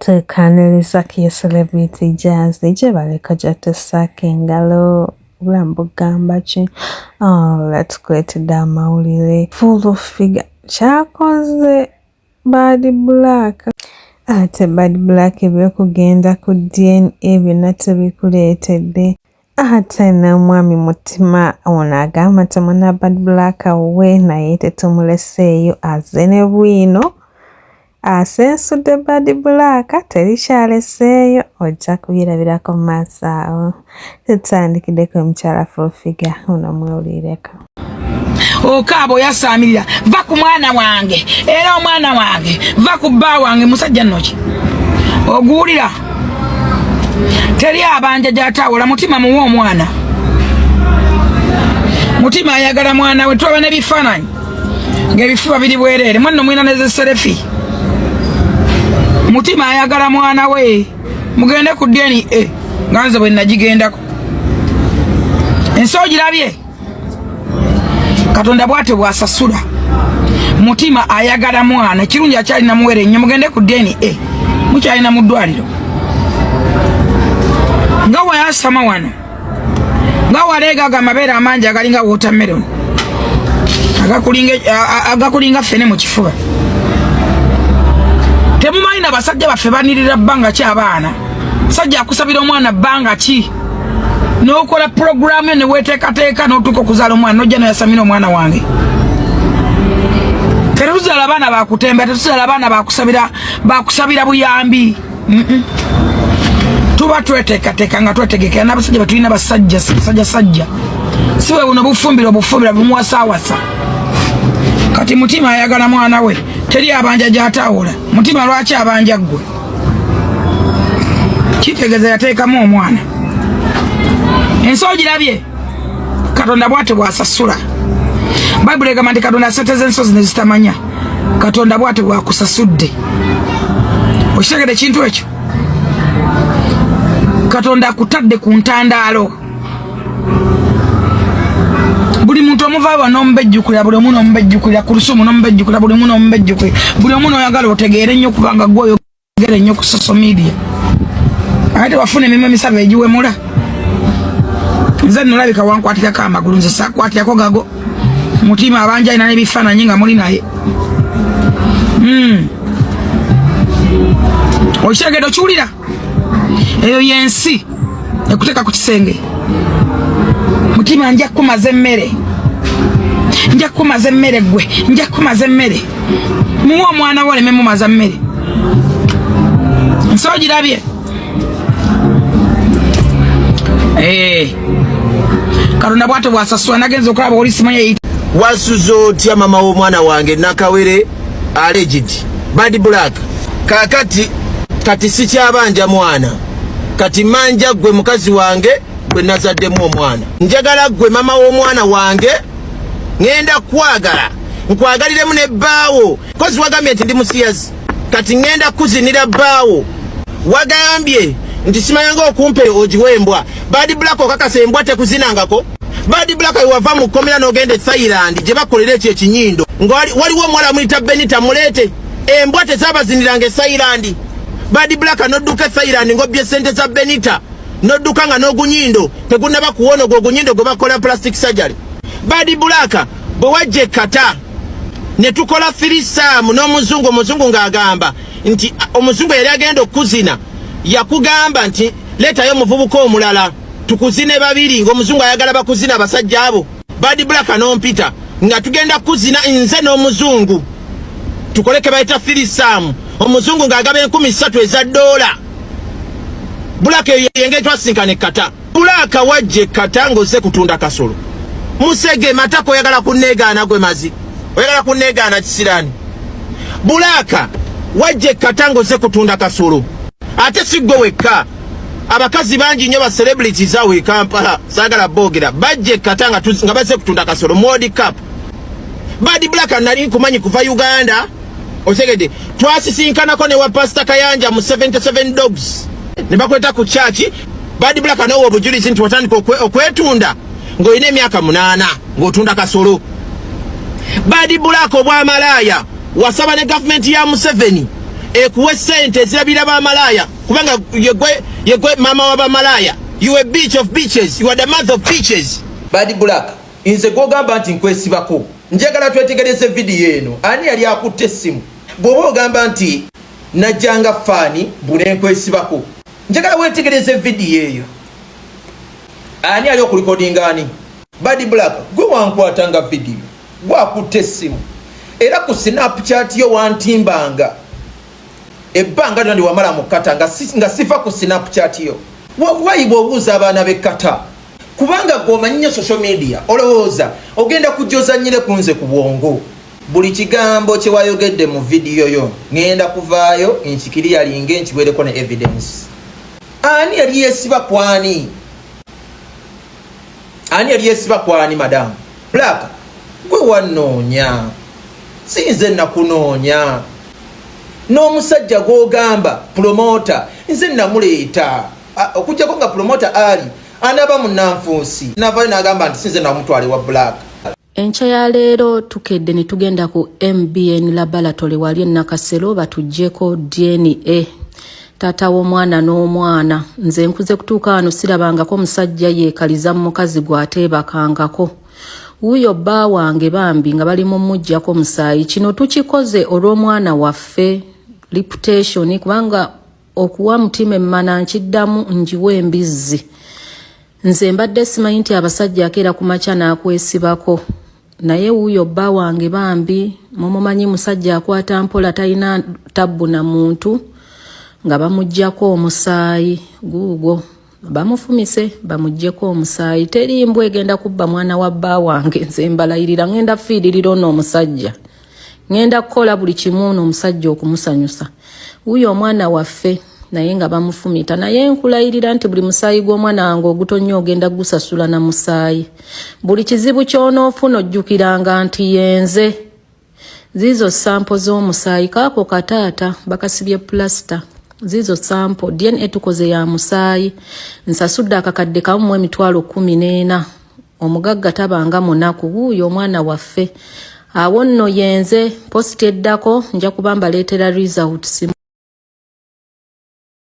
Tukaniriza kiya Celebrity Jazz DJ baleka jatusaka engalo bulambo gamba ki latukuleetedde amawulire full of figure kyakoze Bad Black ate Bad Black ebyokugenda ku DNA byonna tebikuleetedde ate n'omwami Mutima ono agamba temuna Bad Black we naye tetumuleseeyo azze ne bwino asensudde Bad Black terikyaleseeyo ojja kubirabirako mu maaso awo. Tutandikiddeko omukyala full figure ono mwewulireko. Okaabo yasaamirira va ku mwana wange era omwana wange va ku bba wange musajja nnoki oguwulira teri abanja gyatawula Mutima muwe omwana Mutima ayagala mwana we twaba n'ebifaananyi ng'ebifuba biri bwereere mwanno mwina nezeserefi Mutima ayagala mwana we mugende ku DNA nganze bwe nagigendako ensi ogirabye Katonda bwate bwasasula Mutima ayagala mwana kirungi akyalina muwere nnyo mugende ku DNA mukyalina mu ddwaliro nga wayasama wano nga waleegaga amabeere amangi agalinga watermelon agakulinga ffene mu kifuba temumanyi basajja baffe banirira bbanga ki abaana sajja akusabira omwana bbanga ki n'okola programu ne weteekateeka n'otuuka okuzaala omwana nojja noyasamira omwana wange tetuzaala abaana bakutemba tetuzaala abaana bakusabira buyambi tuba tweteekateeka nga twetegekera n'abasajja betulina basajja sajja si we buno bufumbira bumuwasaawasa kati Mutima ayagala mwana we teri abanja gyatawula Mutima lwaki abanja ggwe kitegeeza yateekamu omwana ensi ogirabye Katonda bwate bwasasula Bayibuli egamba nti Katonda aseteza ensozi ne zitamanya Katonda bwate bwakusasudde okitegedde ekintu ekyo Katonda akutadde ku ntandaalo buli muntu omuvaawo n'omubejjukira buli omu n'omubejjukira ku lusumu n'omubejjukira buli omu n'omubejjukira buli omu n'oyagala otegeere nnyo kubanga gwe oyogera nnyo ku social media ate wafuna emirimu emisaba egiwemula nze nolabika wankwatirako amagulu nze saakwatirako gago Mutima abanja alina n'ebifaananyi nga muli naye okitegedde okiwulira eyo yensi ekuteeka ku kisenge Mutima nja kumaza emmere gwe nja kumaza emmere muwe omwana we oleme mumaza mmere nsi ogirabye Katonda bwate bwasasula nagenza okulaba oli simanyi eyita wasuza otya mama w'omwana wange Nakawere alleged Bad Black kati sikyabanja mwana kati manja gwe mukazi wange gwe nazaddemu omwana njagala gwe mama w'omwana wange ngenda nkwagaliremu ne bbaawo kozi wagambye nti ndi musiyazi kati ngenda kuzinira bbaawo wagambye nti simanyanga okumpe ogiwembwa Bad Black okakasa embwa tekuzinangako Bad Black wava mu kkomera n'ogenda e Thailand gye bakolera ekyo ekinyindo waliwo omuwala amuyita Benita muleete embwa tezaabaziniranga e Thailand Bad Black n'odduka e Thailand ng'obbye sente za Benita n'odduka nga n'ogunyindo tegunnaba kuwona ogwo ogunyindo gwe bakola plastic surgery Bad Black bwe wajja ekkata ne tukola firisaamu n'omuzungu ng'agamba nti omuzungu yali agenda okuzina yakugamba nti leetayo omuvubuka omulala tukuzine babiri ng'omuzungu ayagala bakuzina abasajja abo Bad Black n'ompita nga tugenda kuzina nze n'omuzungu tukoleke bayita firisaamu omuzungu ng'agaba 13,000 eza $. Black yenge twasinkana ekkata Black wajja ekkata ng'ozze kutunda kasolo musege matako oyagala kunneegaana gwe mazi oyagala kunneegaana kisirani Black wajja ekkata ng'ozze kutunda kasolo ate si gwe wekka abakazi bangi nnyo ba celebrities awo e Kampala saagala boogera bajja ekkata nga bazze kutunda kasolo World Cup Bad Black nali nkumanyi kuva Uganda otegedde twasisinkanako ne wa Pastor Kayanja mu 77 Dogs ne bakweta ku church Bad Black n'owo obujulizi nti watandika okwetunda ng'olina emyaka 8 ng'otunda kasolo Bad Black obwamalaaya wasaba ne government ya Museveni ekuwe sente ezirabira bamalaya kubanga yegwe mama wa bamalaya. You a beach of beaches. You are the mouth of beaches. Badi Black. Inze gogamba nti nkwesibako. Njagala twetegereze video eno. Ani yali akutte essimu. Bw'oba ogamba nti najjanga fani bule nkwesibako. Njagala wetegereze video eyo. Ani yali okulikodinga ani? Badi Black. Gwe wankwatanga video. Gwe akutte essimu. Era ku Snapchat yo wantimbanga. Ebbanga ndi wamala mukata nga sifa ku Snapchat yo. Wayibwa obuuza abaana b'ekkata. Kubanga gwomanyi social media olowooza ogenda kujoza nyire kunze ku bwongo. Buli kigambo kye wayogedde mu video yo ngenda kuvaayo enchikiri yalinge nkiwereko ne evidence. Ani yali yesiba kwani? Ani yali yesiba kwani madam? Black, gwe wanoonya. Sinze nakunoonya. N'omusajja gw'ogamba promoter nze namuleeta. Okujjako nga promoter ali anaba munanfuusi navayo n'agamba nti sinze namutwale wa Black. Enkya ya leero tukedde ne tugenda ku MBN laboratory wali Nakasero batujjeko DNA. Tata w'omwana n'omwana nze nkuze kutuuka wano sirabangako musajja yeekaliza mukazi gwateebakangako. Wuyo bba wange bambi nga bali mu mujjako musaayi. Kino tukikoze olw'omwana waffe reputation kubanga okuwa mutima emmana nkiddamu njiwe embizzi. Nze mbadde simanyi nti abasajja akeera ku makya n'akwesibako. Naye wuyo bba wange bambi mumumanyi musajja akwata mpola talina tabbu na muntu nga bamuggyako omusaayi guugwo. Bamufumise bamuggyeko omusaayi. Teri mbwa egenda kubba mwana wa bba wange nze mbalayirira ngenda fiiririra ono omusajja. Ngenda kukola buli kimu ono omusajja okumusanyusa. Wuyo omwana waffe naye nga bamufumita naye nkulayirira nti buli musaayi gw'omwana wange ogutonnya ogenda gusasula na musaayi. Buli kizibu ky'onoofuna ojjukiranga nti yenze. Zizo sampo z'omusaayi kaako kataata bakasibye plasita. Zizo sampo DNA tukoze ya musaayi. Nsasudde akakadde kamu emitwalo 14. Omugagga tabanga munaku. Wuyo omwana waffe. Awo nno yenze posti eddako nja kubamba leetera results.